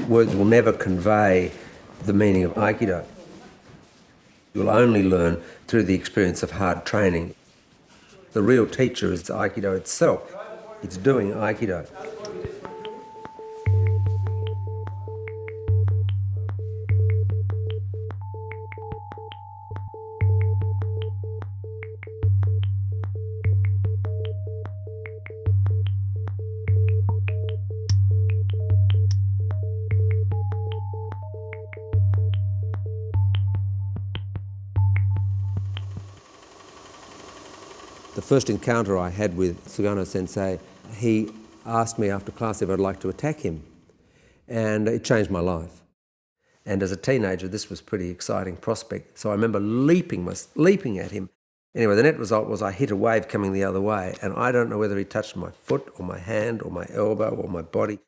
Words will never convey the meaning of Aikido. You'll only learn through the experience of hard training. The real teacher is Aikido itself. It's doing Aikido. The first encounter I had with Sugano Sensei, he asked me after class if I'd like to attack him, and it changed my life. And as a teenager, this was a pretty exciting prospect, so I remember leaping at him. Anyway, the net result was I hit a wave coming the other way, and I don't know whether he touched my foot or my hand or my elbow or my body.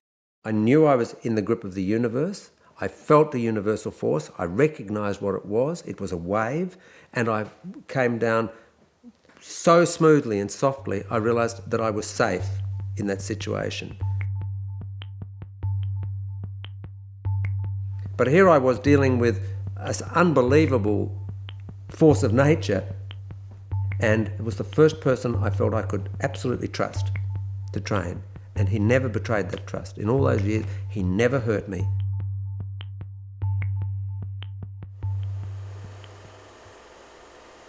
I knew I was in the grip of the universe. I felt the universal force. I recognised what it was. It was a wave, and I came down so smoothly and softly, I realised that I was safe in that situation. But here I was dealing with an unbelievable force of nature, and it was the first person I felt I could absolutely trust to train, and he never betrayed that trust. In all those years, he never hurt me.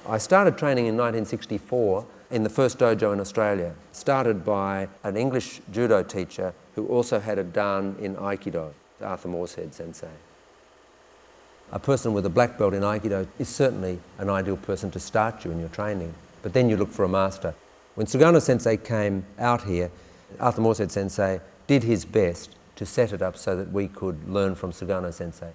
I started training in 1964 in the first dojo in Australia, started by an English judo teacher who also had a dan in Aikido, Arthur Morshead Sensei. A person with a black belt in Aikido is certainly an ideal person to start you in your training, but then you look for a master. When Sugano Sensei came out here, Arthur Morshead Sensei did his best to set it up so that we could learn from Sugano Sensei.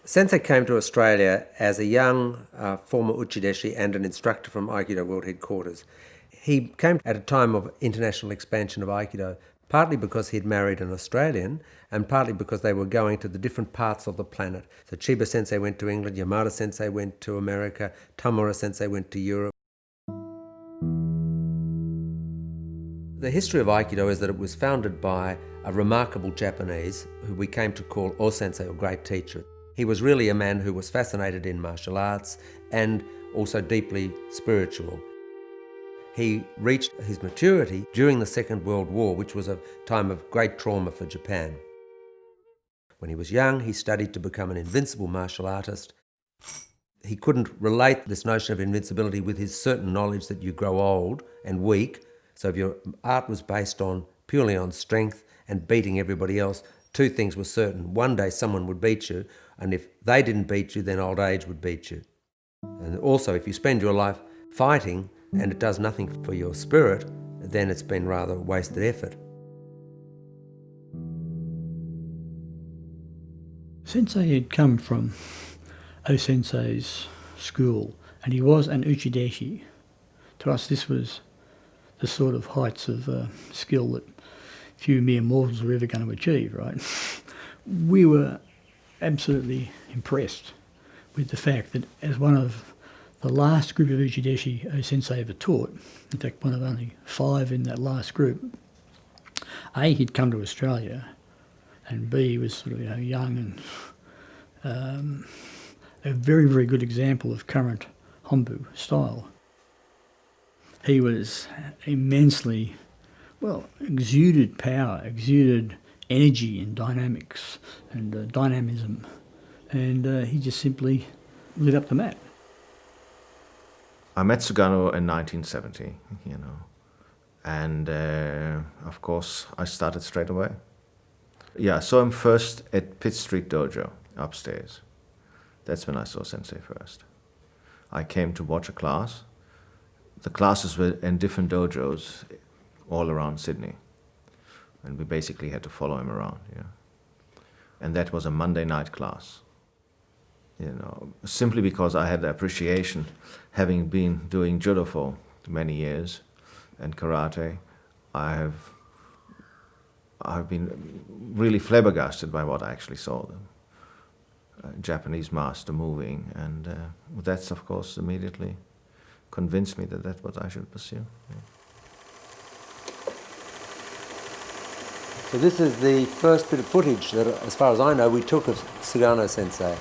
Sensei came to Australia as a young former Uchideshi and an instructor from Aikido World Headquarters. He came at a time of international expansion of Aikido, partly because he'd married an Australian and partly because they were going to the different parts of the planet. So Chiba Sensei went to England, Yamada Sensei went to America, Tamura Sensei went to Europe. The history of Aikido is that it was founded by a remarkable Japanese who we came to call O-Sensei, or Great Teacher. He was really a man who was fascinated in martial arts and also deeply spiritual. He reached his maturity during the Second World War, which was a time of great trauma for Japan. When he was young, he studied to become an invincible martial artist. He couldn't relate this notion of invincibility with his certain knowledge that you grow old and weak. So if your art was based purely on strength and beating everybody else, two things were certain. One day someone would beat you, and if they didn't beat you, then old age would beat you. And also, if you spend your life fighting and it does nothing for your spirit, then it's been rather wasted effort. Sensei had come from O-Sensei's school, and he was an Uchideshi. To us, this was the sort of heights of skill that few mere mortals are ever going to achieve, right? We were absolutely impressed with the fact that as one of the last group of Uchideshi O-Sensei ever taught, in fact one of only 5 in that last group, A, he'd come to Australia, and B, he was sort of young and a very, very good example of current Hombu style. He was immensely, exuded power, exuded energy and dynamics and dynamism, and he just simply lit up the mat. I met Sugano in 1970, and of course I started straight away. Yeah, I saw him first at Pitt Street Dojo upstairs. That's when I saw Sensei first. I came to watch a class. The classes were in different dojos all around Sydney, and we basically had to follow him around. And that was a Monday night class. Simply because I had the appreciation, having been doing judo for many years and karate, I've been really flabbergasted by what I actually saw, the Japanese master moving, and that's of course immediately convinced me that that's what I should pursue. So this is the first bit of footage that, as far as I know, we took of Sugano Sensei.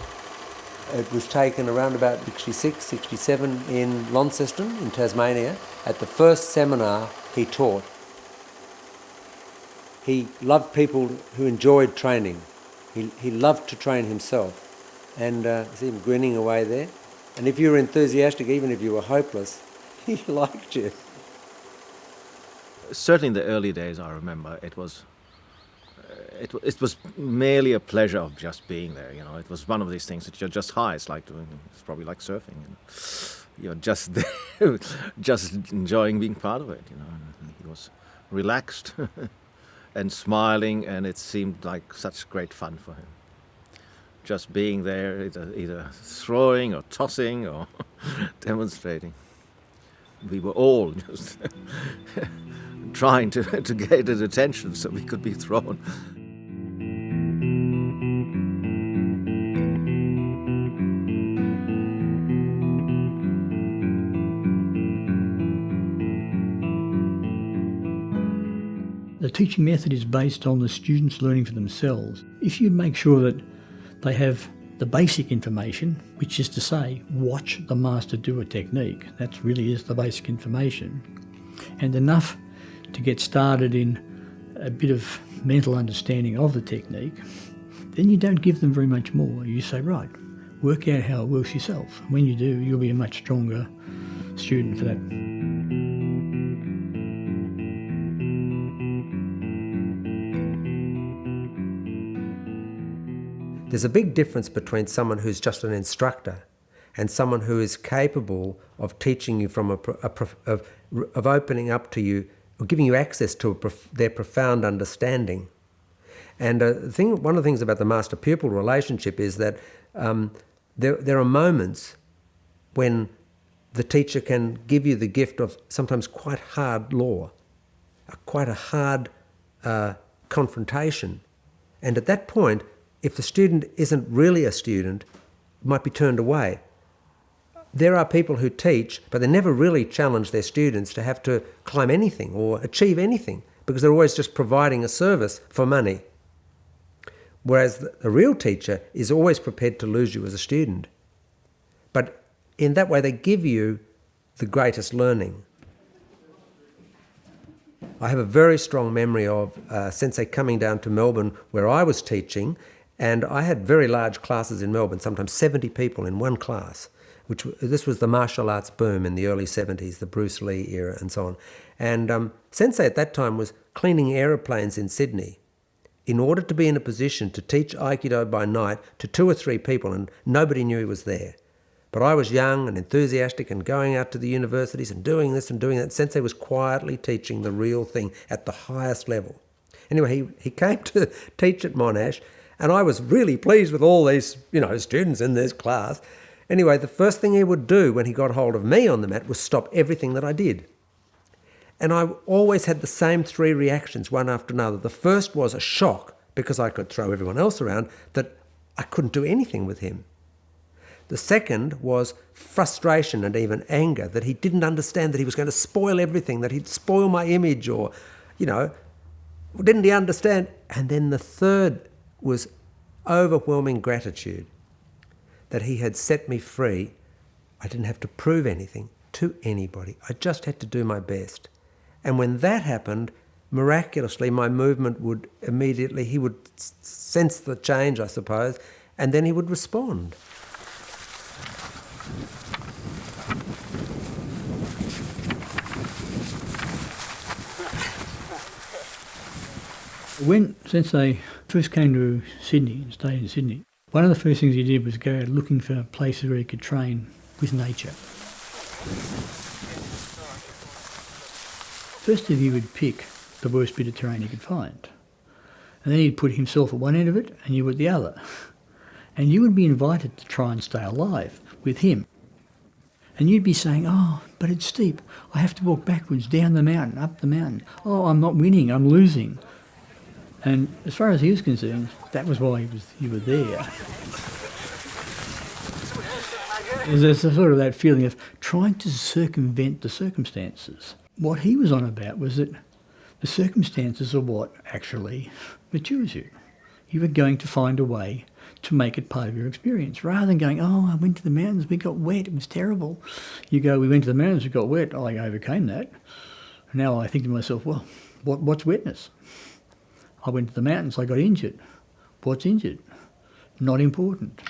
It was taken around about 66, 67 in Launceston in Tasmania at the first seminar he taught. He loved people who enjoyed training. He loved to train himself. And see him grinning away there. And if you were enthusiastic, even if you were hopeless, he liked you. Certainly in the early days, I remember, it was merely a pleasure of just being there. You know, it was one of these things that you're just high. It's probably like surfing. You know? You're just there, just enjoying being part of it. You know, and he was relaxed and smiling, and it seemed like such great fun for him. Just being there, either throwing or tossing or demonstrating. We were all just trying to get his attention so we could be thrown. The teaching method is based on the students learning for themselves. If you make sure that they have the basic information, which is to say, watch the master do a technique, that really is the basic information, and enough to get started in a bit of mental understanding of the technique, then you don't give them very much more. You say, right, work out how it works yourself. When you do, you'll be a much stronger student for that. There's a big difference between someone who's just an instructor and someone who is capable of teaching you from of opening up to you, or giving you access to their profound understanding. And one of the things about the master-pupil relationship is that there are moments when the teacher can give you the gift of sometimes quite hard law, quite a hard confrontation. And at that point, if the student isn't really a student, it might be turned away. There are people who teach, but they never really challenge their students to have to climb anything or achieve anything, because they're always just providing a service for money. Whereas the real teacher is always prepared to lose you as a student. But in that way, they give you the greatest learning. I have a very strong memory of Sensei coming down to Melbourne where I was teaching, and I had very large classes in Melbourne, sometimes 70 people in one class. This was the martial arts boom in the early 70s, the Bruce Lee era and so on. And Sensei at that time was cleaning aeroplanes in Sydney in order to be in a position to teach Aikido by night to 2 or 3 people, and nobody knew he was there. But I was young and enthusiastic and going out to the universities and doing this and doing that. Sensei was quietly teaching the real thing at the highest level. Anyway, he came to teach at Monash, and I was really pleased with all these, students in this class. Anyway, the first thing he would do when he got hold of me on the mat was stop everything that I did. And I always had the same 3 reactions, one after another. The first was a shock, because I could throw everyone else around, that I couldn't do anything with him. The second was frustration and even anger, that he didn't understand that he was going to spoil everything, that he'd spoil my image, or, didn't he understand? And then the third was overwhelming gratitude, that he had set me free. I didn't have to prove anything to anybody. I just had to do my best. And when that happened, miraculously, my movement would immediately, he would sense the change, I suppose, and then he would respond. When Sensei first came to Sydney and stayed in Sydney, one of the first things he did was go out looking for places where he could train with nature. Firstly, he would pick the worst bit of terrain he could find. And then he'd put himself at one end of it and you at the other. And you would be invited to try and stay alive with him. And you'd be saying, oh, but it's steep. I have to walk backwards, down the mountain, up the mountain. Oh, I'm not winning, I'm losing. And as far as he was concerned, that was why you were there. There's a sort of that feeling of trying to circumvent the circumstances. What he was on about was that The circumstances are what actually matures you. You are going to find a way to make it part of your experience, rather than going, oh, I went to the mountains, we got wet, it was terrible. You go, we went to the mountains, we got wet, I overcame that. Now I think to myself, well, what's wetness? I went to the mountains, I got injured. What's injured? Not important.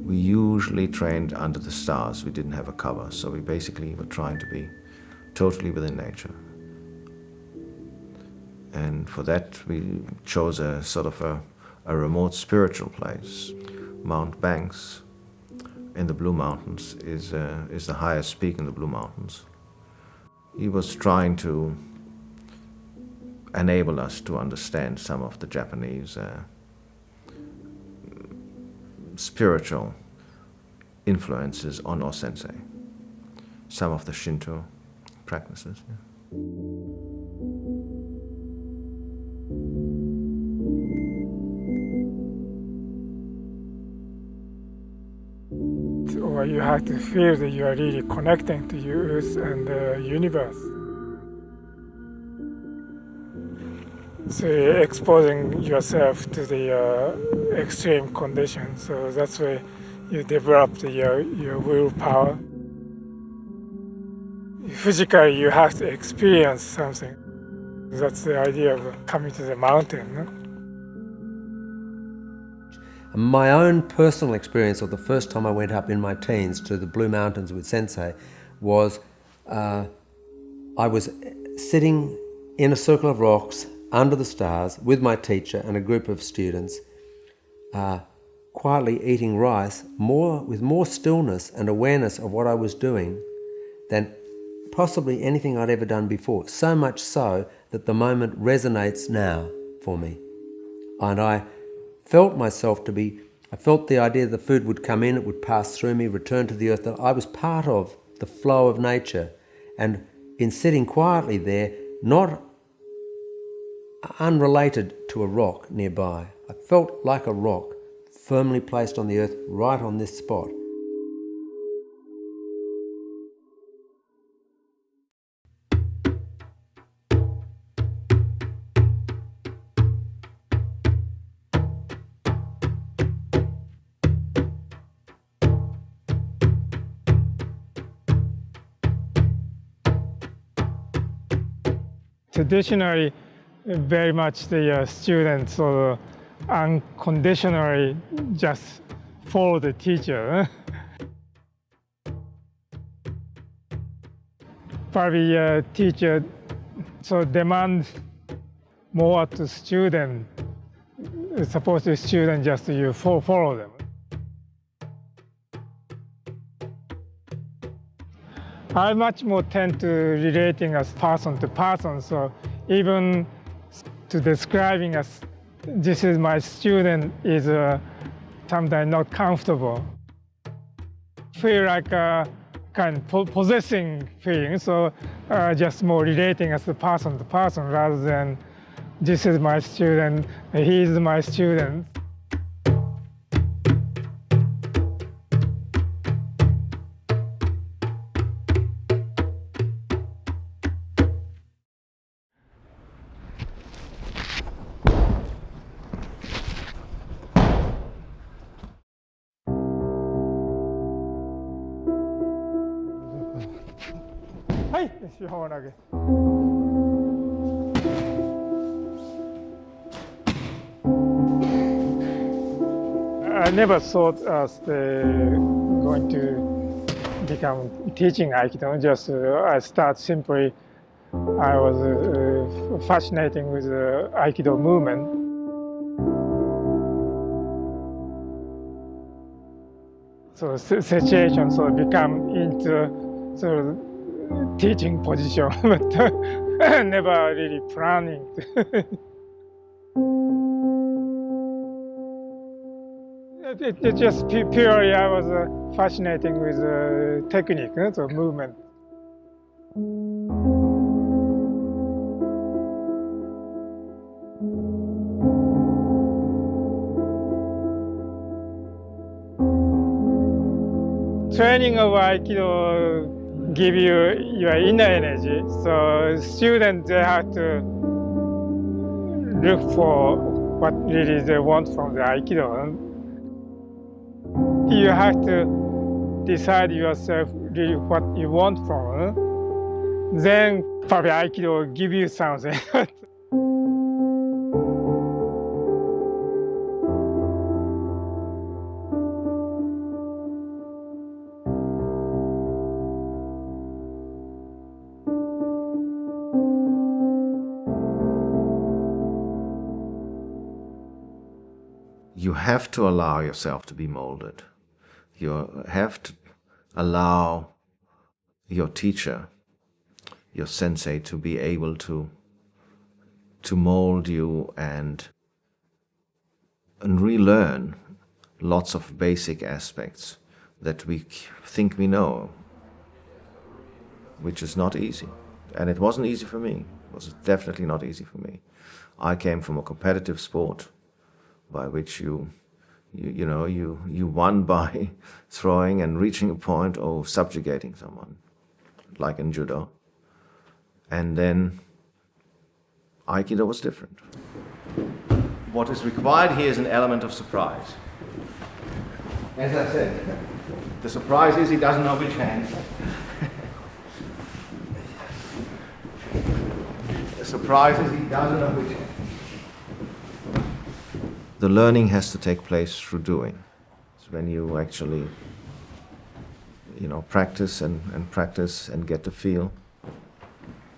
We usually trained under the stars. We didn't have a cover, so we basically were trying to be totally within nature. And for that, we chose a sort of a remote spiritual place. Mount Banks in the Blue Mountains is the highest peak in the Blue Mountains. He was trying to enable us to understand some of the Japanese spiritual influences on our Sensei, some of the Shinto practices. Yeah. Or you have to feel that you are really connecting to the earth and the universe. So you're exposing yourself to the extreme conditions. So that's why you develop your willpower. Physically, you have to experience something. That's the idea of coming to the mountain. No? My own personal experience of the first time I went up in my teens to the Blue Mountains with Sensei was I was sitting in a circle of rocks under the stars with my teacher and a group of students, quietly eating rice, with more stillness and awareness of what I was doing than possibly anything I'd ever done before. So much so that the moment resonates now for me. And I felt myself I felt the idea that the food would come in, it would pass through me, return to the earth, that I was part of the flow of nature. And in sitting quietly there, not unrelated to a rock nearby, I felt like a rock firmly placed on the earth, right on this spot. Traditionally, very much the students unconditionally just follow the teacher. Probably teacher demand more to student. It's supposed to student just you follow them. I much more tend to relating as person to person. So even to describing as this is my student is sometimes not comfortable. Feel like a kind of possessing feeling. So just more relating as a person to person rather than this is my student, he is my student. Hey, I never thought as going to become teaching Aikido. Just I start simply. I was fascinating with the Aikido movement. So situation so become into sort of teaching position, but never really planning. It just purely I was fascinating with technique, so movement. Training of Aikido give you your inner energy. So students they have to look for what really they want from the Aikido. You have to decide yourself really what you want from it. Then probably Aikido will give you something. You have to allow yourself to be molded. You have to allow your teacher, your sensei, to be able to mold you and relearn lots of basic aspects that we think we know, which is not easy. And it wasn't easy for me. It was definitely not easy for me. I came from a competitive sport by which you won by throwing and reaching a point or subjugating someone, like in judo. And then Aikido was different. What is required here is an element of surprise. As I said, the surprise is he doesn't know which hand. The surprise is he doesn't know which hand. The learning has to take place through doing. It's when you actually, practice and practice and get the feel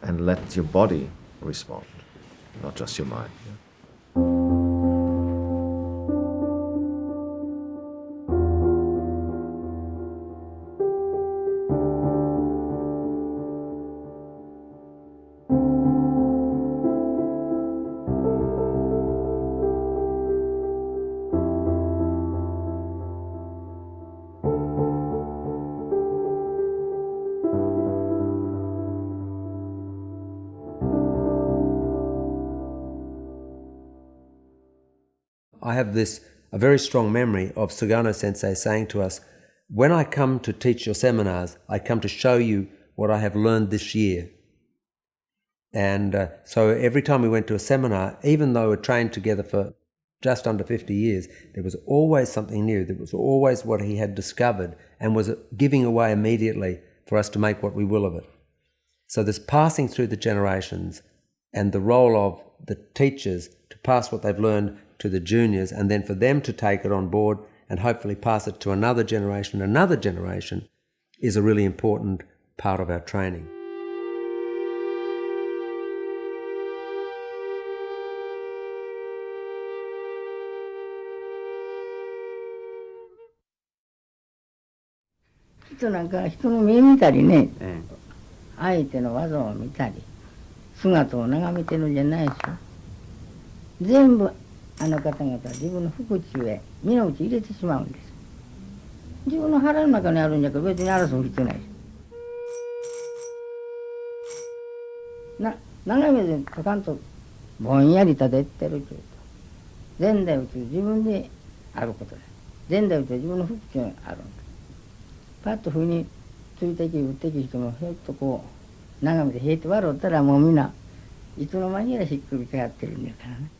and let your body respond, not just your mind. I have a very strong memory of Sugano Sensei saying to us, when I come to teach your seminars, I come to show you what I have learned this year. And so every time we went to a seminar, even though we trained together for just under 50 years, there was always something new. There was always what he had discovered and was giving away immediately for us to make what we will of it. So this passing through the generations and the role of the teachers to pass what they've learned to the juniors and then for them to take it on board and hopefully pass it to another generation is a really important part of our training. となんか人の目見たりね、え相手の技を見たり、姿を眺めてるんじゃないですよ。全部あの方々は自分の腹中へ身の内入れてしまうんです。自分の腹の中にあるんじゃから別に争う必要ないです。長目でとかんとぼんやりたでってるというと、前代宇宙自分であることです。前代宇宙自分の腹中にあるんです。パッと不意についてき打ってき人もひょっとこう眺めてへって笑ったらもうみんないつの間にやらひっくり返ってるんだからね。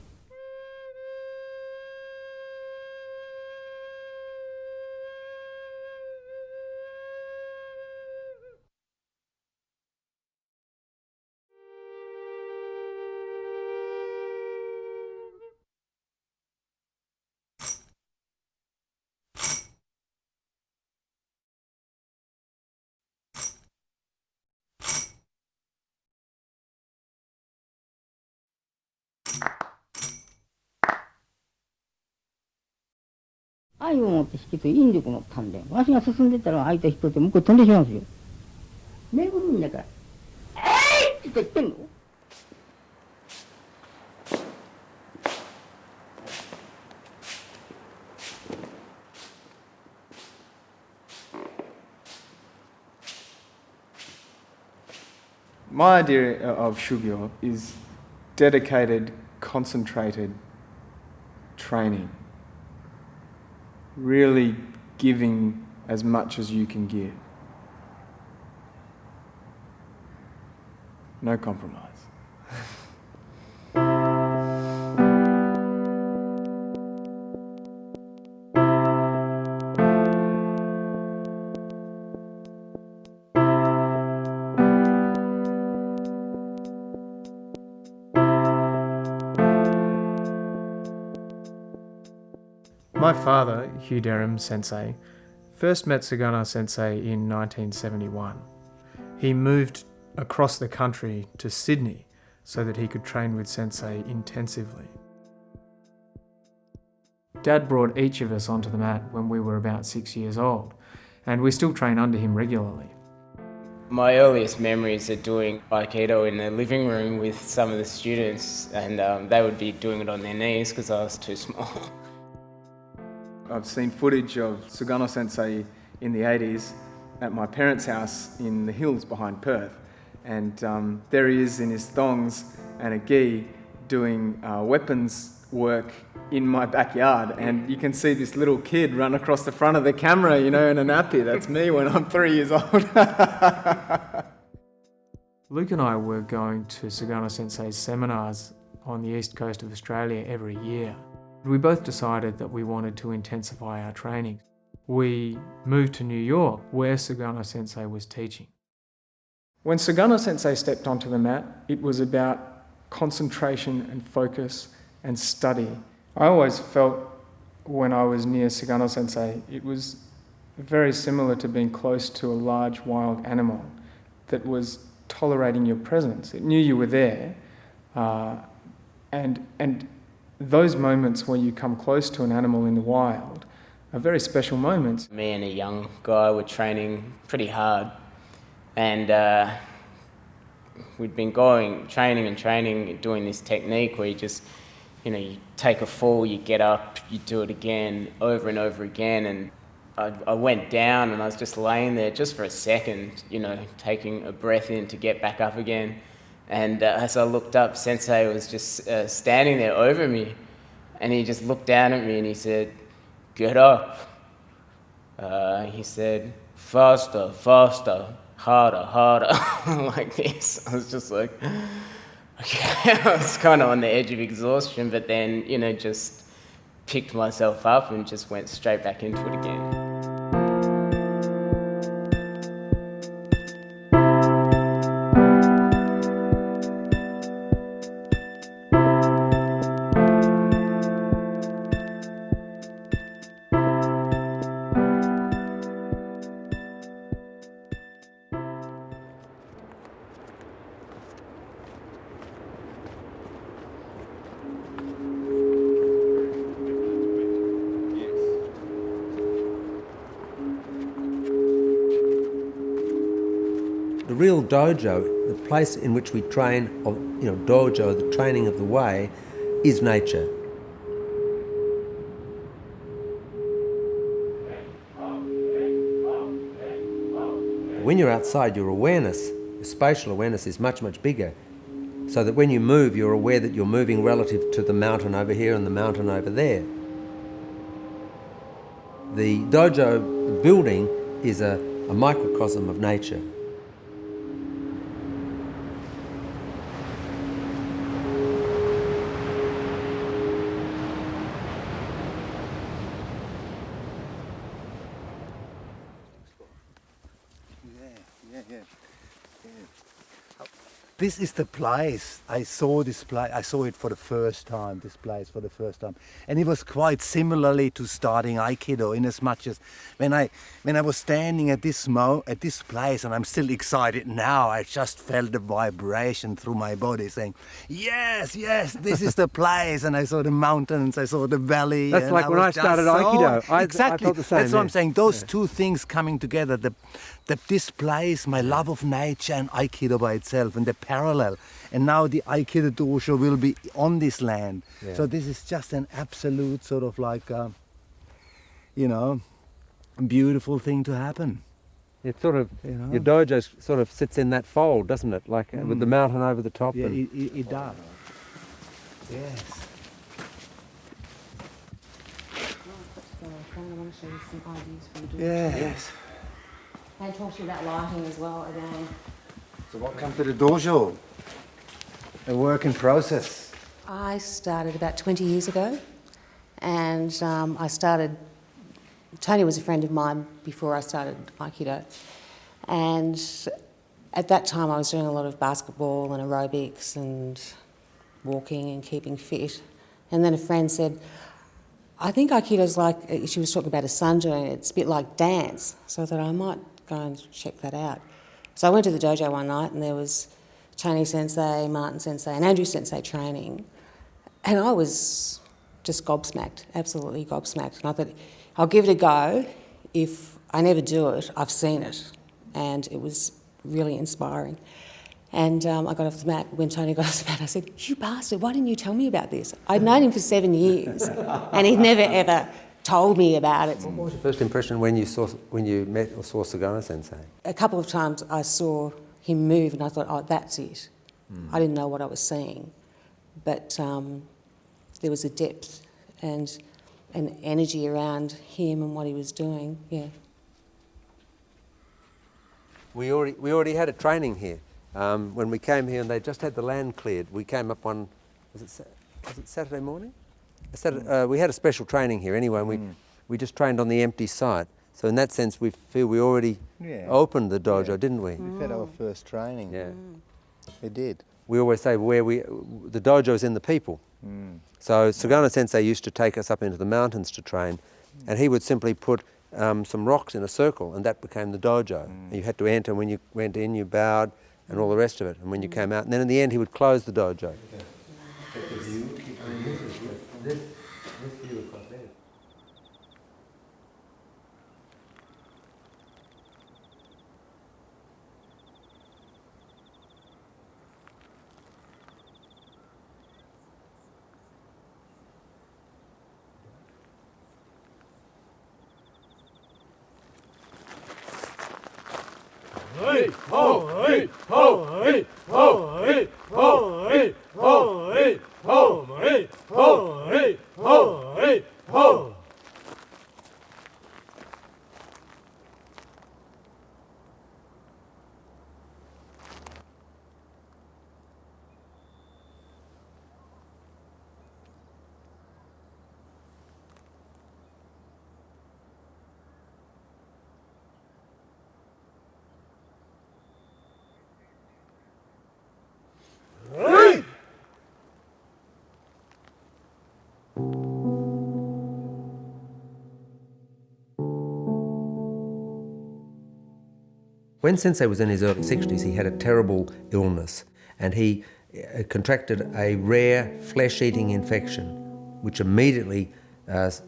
愛を持って引きと引力の鍛錬。わしが進んでたら相手引っ張って向こう飛んでしまうんですよ。巡るんだから、って言ってんの。My idea of Shugyo is dedicated, concentrated training. Really giving as much as you can give. No compromise. My father, Hugh Derham Sensei, first met Sagana Sensei in 1971. He moved across the country to Sydney so that he could train with Sensei intensively. Dad brought each of us onto the mat when we were about 6 years old, and we still train under him regularly. My earliest memories are doing Aikido in the living room with some of the students, and they would be doing it on their knees because I was too small. I've seen footage of Sugano Sensei in the 80s at my parents' house in the hills behind Perth. And there he is in his thongs and a gi doing weapons work in my backyard. And you can see this little kid run across the front of the camera, you know, in a nappy. That's me when I'm 3 years old. Luke and I were going to Sagana Sensei's seminars on the east coast of Australia every year. We both decided that we wanted to intensify our training. We moved to New York, where Sagana Sensei was teaching. When Sagana Sensei stepped onto the mat, it was about concentration and focus and study. I always felt when I was near Sagana Sensei, it was very similar to being close to a large wild animal that was tolerating your presence. It knew you were there, and those moments where you come close to an animal in the wild are very special moments. Me and a young guy were training pretty hard, and we'd been training and training, doing this technique where you just, you know, you take a fall, you get up, you do it again, over and over again, and I went down and I was just laying there just for a second, you know, taking a breath in to get back up again. And as I looked up, Sensei was just standing there over me, and he just looked down at me and he said, "Get up." He said, "Faster, faster, harder, harder," like this. I was just like, okay. I was kind of on the edge of exhaustion, but then, you know, just picked myself up and just went straight back into it again. real dojo, the place in which we train, or, dojo, the training of the way, is nature. When you're outside, your awareness, your spatial awareness is much, much bigger. So that when you move, you're aware that you're moving relative to the mountain over here and the mountain over there. The dojo building is a microcosm of nature. This is the place. I saw this place. I saw it for the first time. This place for the first time, and it was quite similarly to starting Aikido. In as much as when I was standing at this place, and I'm still excited now. I just felt the vibration through my body, saying, "Yes, yes, this is the place." And I saw the mountains. I saw the valley. That's like when I started Aikido. Exactly. I felt the same. That's what I'm saying. Those two things coming together. This place, my love of nature, and Aikido by itself, and the parallel. And now the Aikido dojo will be on this land. Yeah. So this is just an absolute sort of like, beautiful thing to happen. It sort of, your dojo sort of sits in that fold, doesn't it? Like with the mountain over the top. Yeah, and it does. Yes. I want to show you some ideas for you. Yes. And talk to you about lighting as well again. So welcome to the dojo. A work in process. I started about 20 years ago, and Tony was a friend of mine before I started Aikido, and at that time I was doing a lot of basketball and aerobics and walking and keeping fit, and then a friend said, I think Aikido's like, she was talking about her son doing it, it's a bit like dance, so I thought I might go and check that out. So I went to the dojo one night and there was Tony Sensei, Martin Sensei and Andrew Sensei training, and I was just gobsmacked, absolutely gobsmacked. And I thought, I'll give it a go. If I never do it, I've seen it. And it was really inspiring. And I got off the mat. When Tony got off the mat, I said, "You bastard, why didn't you tell me about this?" I'd known him for 7 years and he'd never ever told me about it. what was your first impression when you met or saw Sugano Sensei? A couple of times I saw him move and I thought, oh, that's it. I didn't know what I was seeing. But there was a depth and an energy around him and what he was doing, yeah. We already had a training here. When we came here and they just had the land cleared, we came up on, was it Saturday morning? We had a special training here anyway, and we just trained on the empty site. So in that sense, we feel we already opened the dojo, didn't we? We've had our first training. Yeah. We did. We always say the dojo is in the people. So Sugano Sensei used to take us up into the mountains to train, and he would simply put some rocks in a circle, and that became the dojo. And you had to enter, and when you went in, you bowed, and all the rest of it. And when you came out, and then in the end, he would close the dojo. This view across there. Hey, ho, hey, ho, hey, ho, hey, ho, hey, ho, hey, ho, hey, ho, hey, ho, hey, ho. When Sensei was in his early 60s, he had a terrible illness, and he contracted a rare flesh-eating infection, which immediately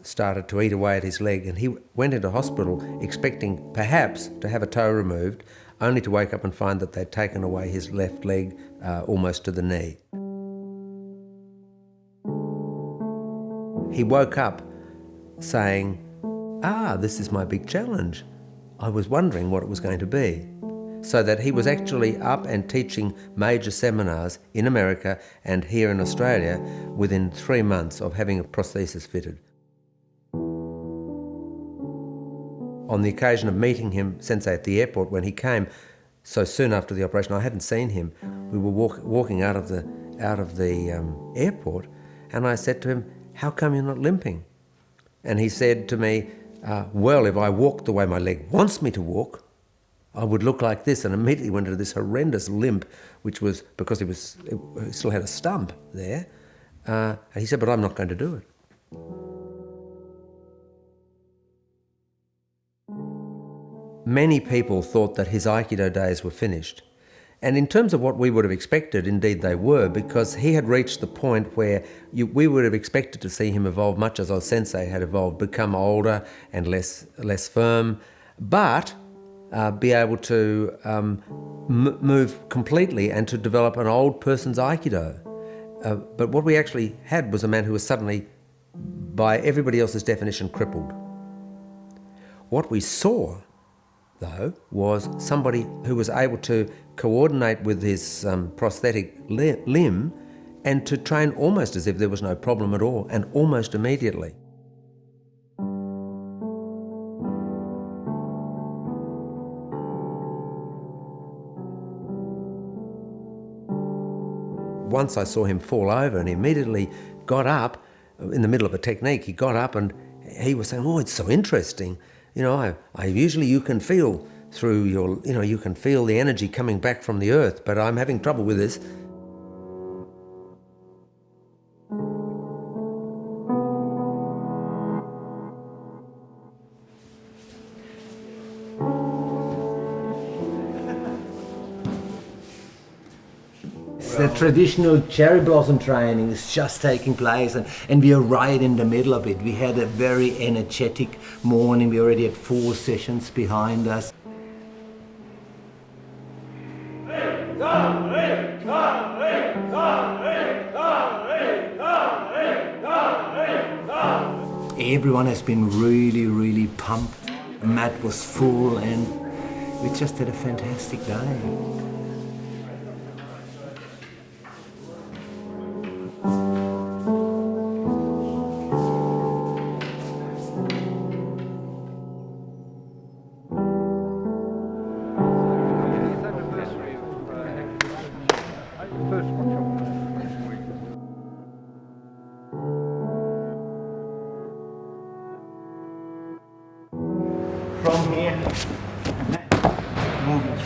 started to eat away at his leg, and he went into hospital expecting perhaps to have a toe removed. only to wake up and find that they'd taken away his left leg almost to the knee. He woke up saying, this is my big challenge. I was wondering what it was going to be. So that he was actually up and teaching major seminars in America and here in Australia within 3 months of having a prosthesis fitted. On the occasion of meeting him, Sensei, at the airport when he came, so soon after the operation, I hadn't seen him. We were walking out of the airport, and I said to him, "How come you're not limping?" And he said to me, well, if I walked the way my leg wants me to walk, I would look like this, and immediately went into this horrendous limp, which was because he still had a stump there. And he said, but I'm not going to do it. Many people thought that his Aikido days were finished. And in terms of what we would have expected, indeed they were, because he had reached the point where we would have expected to see him evolve much as our Sensei had evolved, become older and less firm, but be able to move completely and to develop an old person's Aikido. But what we actually had was a man who was suddenly, by everybody else's definition, crippled. What we saw, though, was somebody who was able to coordinate with his prosthetic limb and to train almost as if there was no problem at all, and almost immediately. Once I saw him fall over, and he immediately got up in the middle of a technique. He got up and he was saying, "Oh, it's so interesting. You know, I usually you can feel through your, you can feel the energy coming back from the earth, but I'm having trouble with this." The traditional cherry blossom training is just taking place, and we are right in the middle of it. We had a very energetic morning. We already had 4 sessions behind us. Everyone has been really, really pumped. The mat was full, and we just had a fantastic day. From here, moving.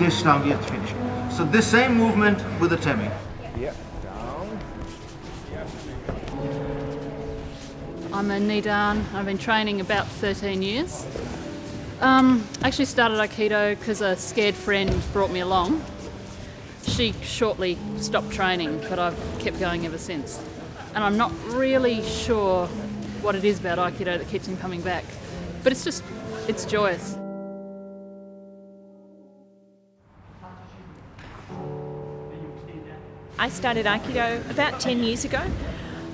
This time we have finished. So this same movement with the Temi. Yep, down. I'm a Nidan. I've been training about 13 years. I actually started Aikido because a scared friend brought me along. She shortly stopped training, but I've kept going ever since. And I'm not really sure what it is about Aikido that keeps me coming back. But it's joyous. I started Aikido about 10 years ago.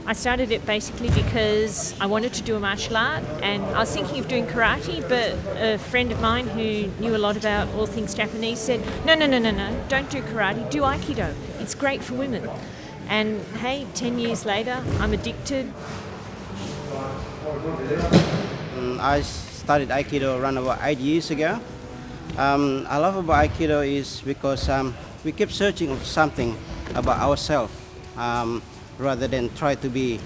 I started it basically because I wanted to do a martial art, and I was thinking of doing karate, but a friend of mine who knew a lot about all things Japanese said, no, don't do karate, do Aikido. It's great for women. And hey, 10 years later, I'm addicted. I started Aikido around about 8 years ago. I love about Aikido is because we keep searching for something about ourselves rather than try to be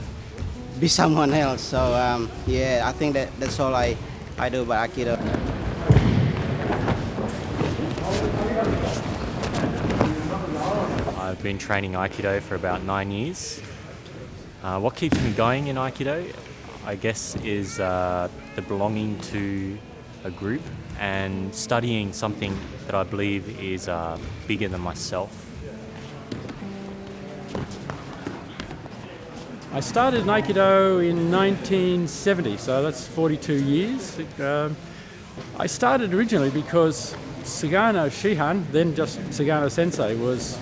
someone else. So yeah, I think that's all I do about Aikido. I've been training Aikido for about 9 years. What keeps me going in Aikido, I guess, is the belonging to a group and studying something that I believe is bigger than myself. I started in Aikido in 1970, so that's 42 years. I started originally because Sugano Shihan, then just Sugano Sensei, was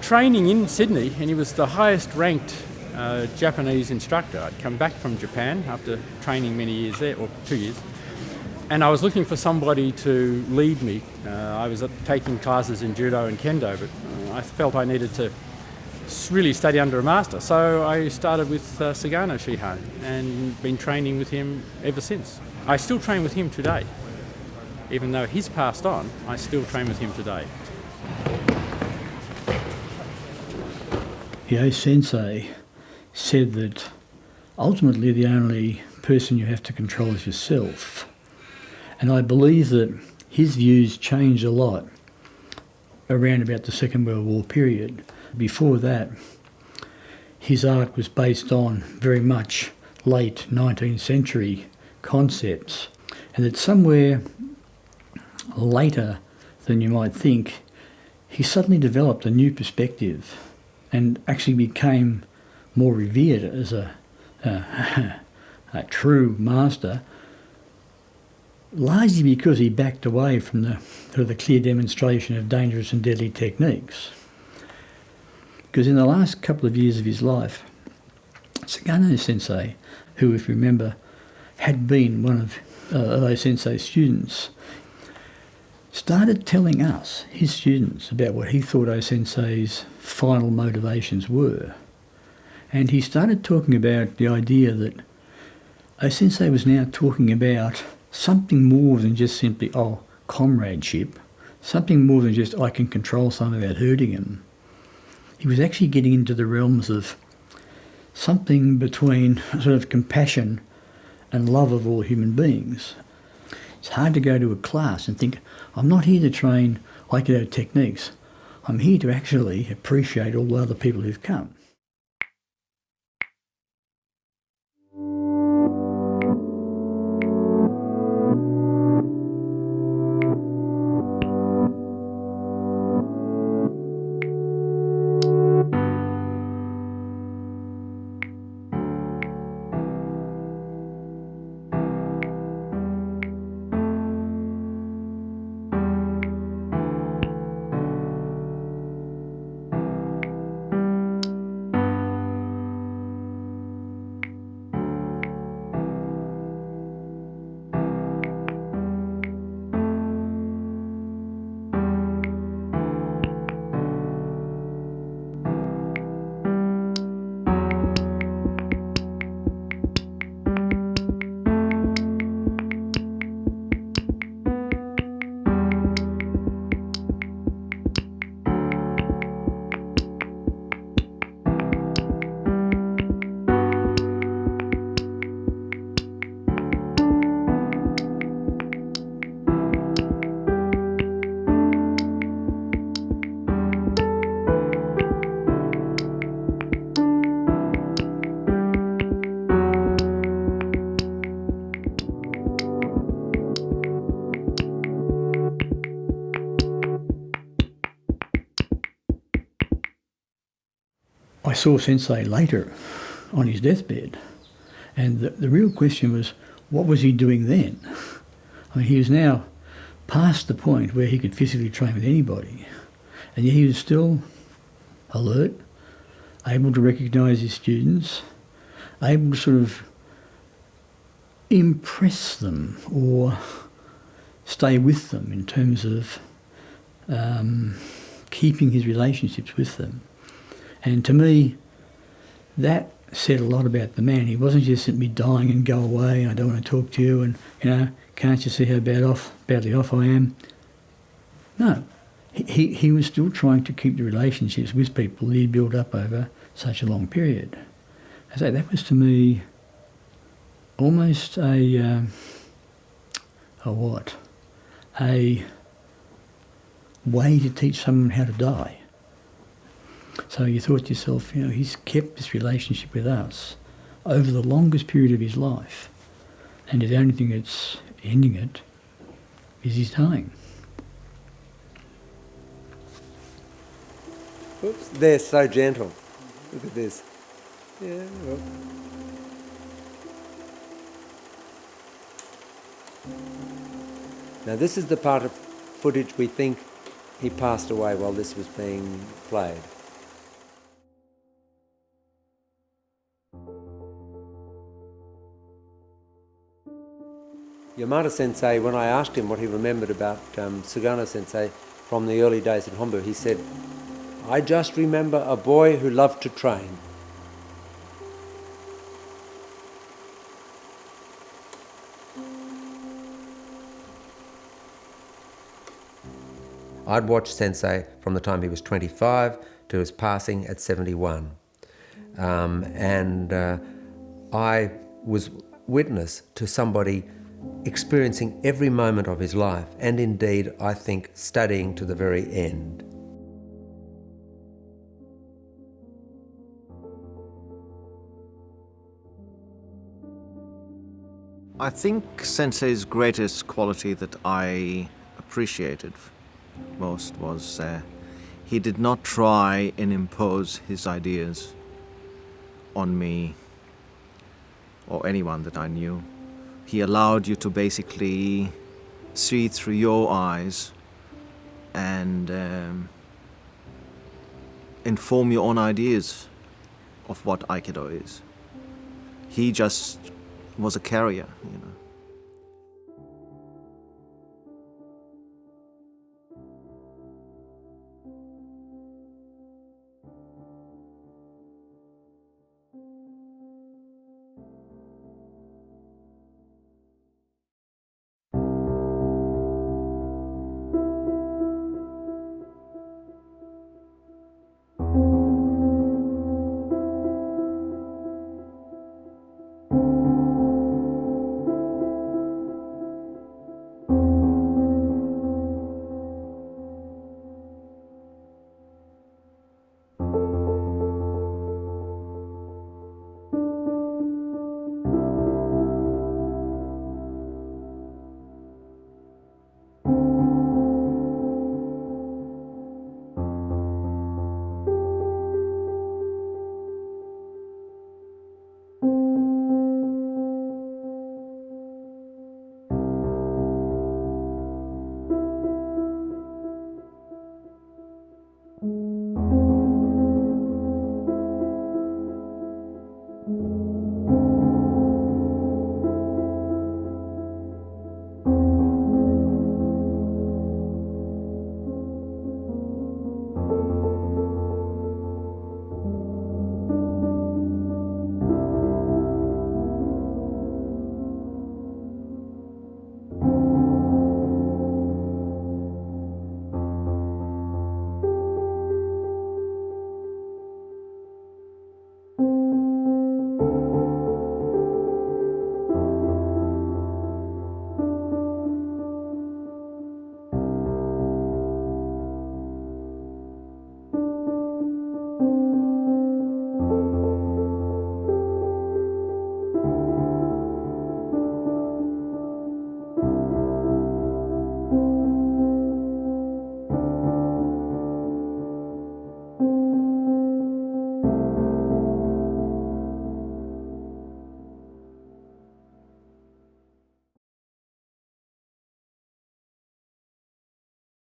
training in Sydney, and he was the highest ranked Japanese instructor. I'd come back from Japan after training many years there, or 2 years, and I was looking for somebody to lead me. I was taking classes in Judo and Kendo, but I felt I needed to really study under a master. So I started with Sugano Shihan and been training with him ever since. I still train with him today. Even though he's passed on, I still train with him today. The Sensei said that ultimately the only person you have to control is yourself. And I believe that his views changed a lot around about the Second World War period. Before that, his art was based on very much late 19th century concepts, and that somewhere later than you might think, he suddenly developed a new perspective and actually became more revered as a true master, largely because he backed away from the clear demonstration of dangerous and deadly techniques. Because in the last couple of years of his life, Sugano Sensei, who, if you remember, had been one of Sensei's students, started telling us, his students, about what he thought Sensei's final motivations were. And he started talking about the idea that Sensei was now talking about something more than just simply, comradeship, something more than just I can control someone without hurting him. He was actually getting into the realms of something between sort of compassion and love of all human beings. It's hard to go to a class and think, I'm not here to train Aikido techniques. I'm here to actually appreciate all the other people who've come. I saw Sensei later on his deathbed, and the real question was, what was he doing then? I mean, he was now past the point where he could physically train with anybody, and yet he was still alert, able to recognise his students, able to sort of impress them or stay with them in terms of keeping his relationships with them. And to me, that said a lot about the man. He wasn't just simply dying and go away, I don't want to talk to you, and, can't you see how badly off I am? No, he was still trying to keep the relationships with people that he'd built up over such a long period. I say that was to me almost a way to teach someone how to die. So you thought to yourself, he's kept this relationship with us over the longest period of his life, and the only thing that's ending it is his dying. Oops, they're so gentle. Look at this. Yeah, well. Now this is the part of footage we think he passed away while this was being played. Yamada Sensei, when I asked him what he remembered about Sugano Sensei from the early days in Hombu, he said, "I just remember a boy who loved to train." I'd watched Sensei from the time he was 25 to his passing at 71. I was witness to somebody experiencing every moment of his life, and indeed, I think, studying to the very end. I think Sensei's greatest quality that I appreciated most was he did not try and impose his ideas on me or anyone that I knew. He allowed you to basically see through your eyes and inform your own ideas of what Aikido is. He just was a carrier, you know.